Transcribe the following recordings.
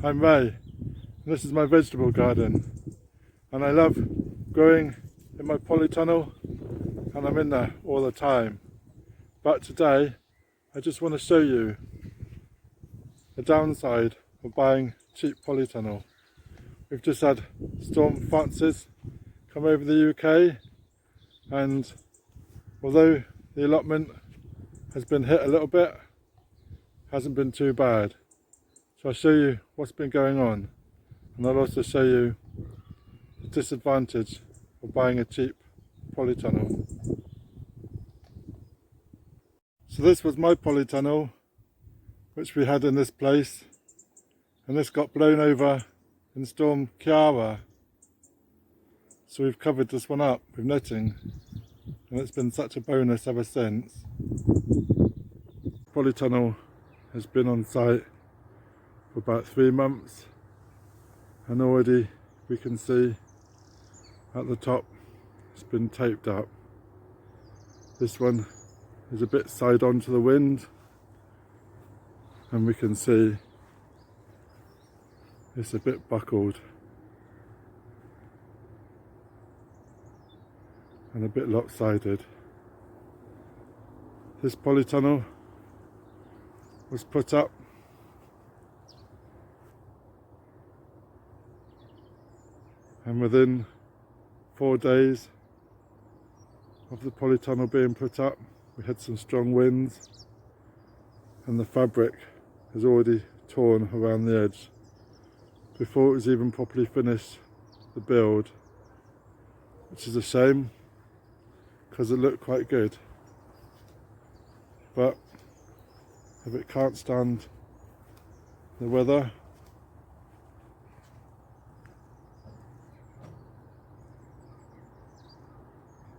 I'm Ray, and this is my vegetable garden, and I love growing in my polytunnel, and I'm in there all the time. But today I just want to show you the downside of buying cheap polytunnel. We've just had Storm Francis come over the UK, and although the allotment has been hit a little bit, hasn't been too bad. So I'll show you what's been going on, and I'll also show you the disadvantage of buying a cheap polytunnel. So this was my polytunnel, which we had in this place, and this got blown over in Storm Kiara. So we've covered this one up with netting, and it's been such a bonus ever since. Polytunnel has been on site for about 3 months, and already we can see at the top it's been taped up. This one is a bit side on to the wind, and we can see it's a bit buckled and a bit lopsided. This polytunnel was put up and within 4 days of the polytunnel being put up, we had some strong winds, and the fabric has already torn around the edge before it was even properly finished the build, which is a shame because it looked quite good. But if it can't stand the weather,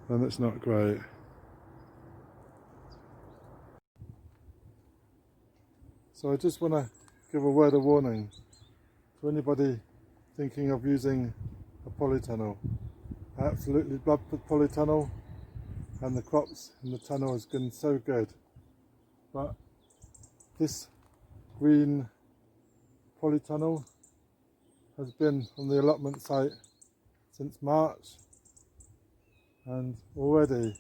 then it's not great. So I just want to give a word of warning to anybody thinking of using a polytunnel. I absolutely love the polytunnel, and the crops in the tunnel has been so good. But this green polytunnel has been on the allotment site since March, and already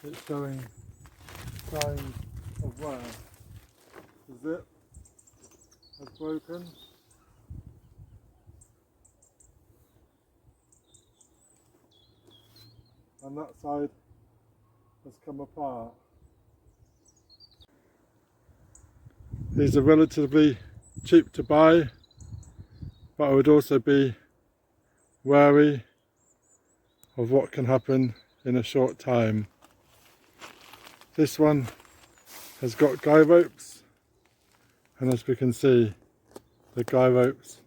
it's showing signs of wear. The zip has broken, and that side has come apart. These are relatively cheap to buy, but I would also be wary of what can happen in a short time. This one has got guy ropes, and as we can see, the guy ropes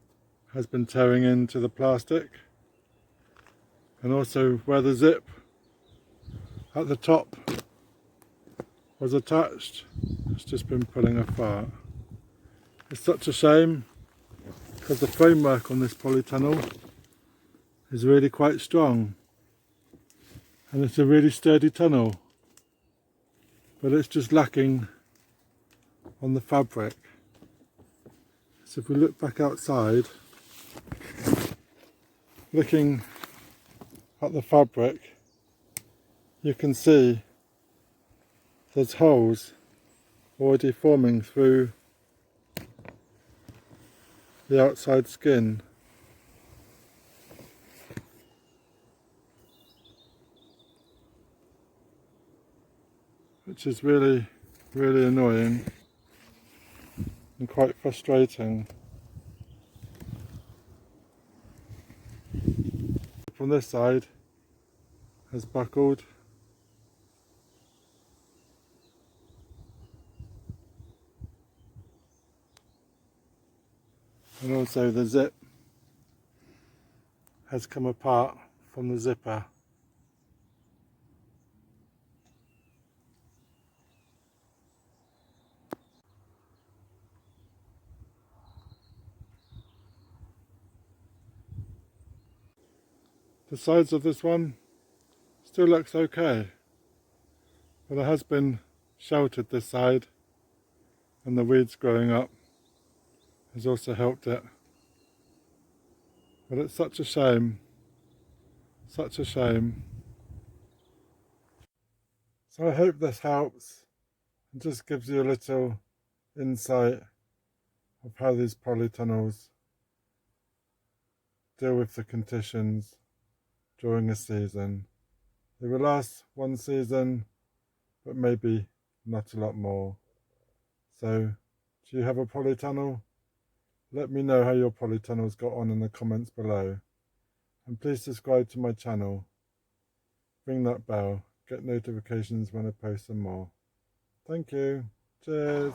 has been tearing into the plastic, and also where the zip at the top was attached, it's just been pulling apart. It's such a shame because the framework on this polytunnel is really quite strong, and it's a really sturdy tunnel, but it's just lacking on the fabric. So if we look back outside, looking at the fabric, you can see there's holes already forming through the outside skin. Which is really, really annoying and quite frustrating. From this side has buckled, and also the zip has come apart from the zipper. The sides of this one still looks okay, but it has been sheltered this side, and the weeds growing up has also helped it. But it's such a shame, such a shame. So I hope this helps and just gives you a little insight of how these polytunnels deal with the conditions during a season. They will last one season, but maybe not a lot more. So, do you have a polytunnel? Let me know how your polytunnels got on in the comments below. And please subscribe to my channel. Ring that bell. Get notifications when I post some more. Thank you. Cheers.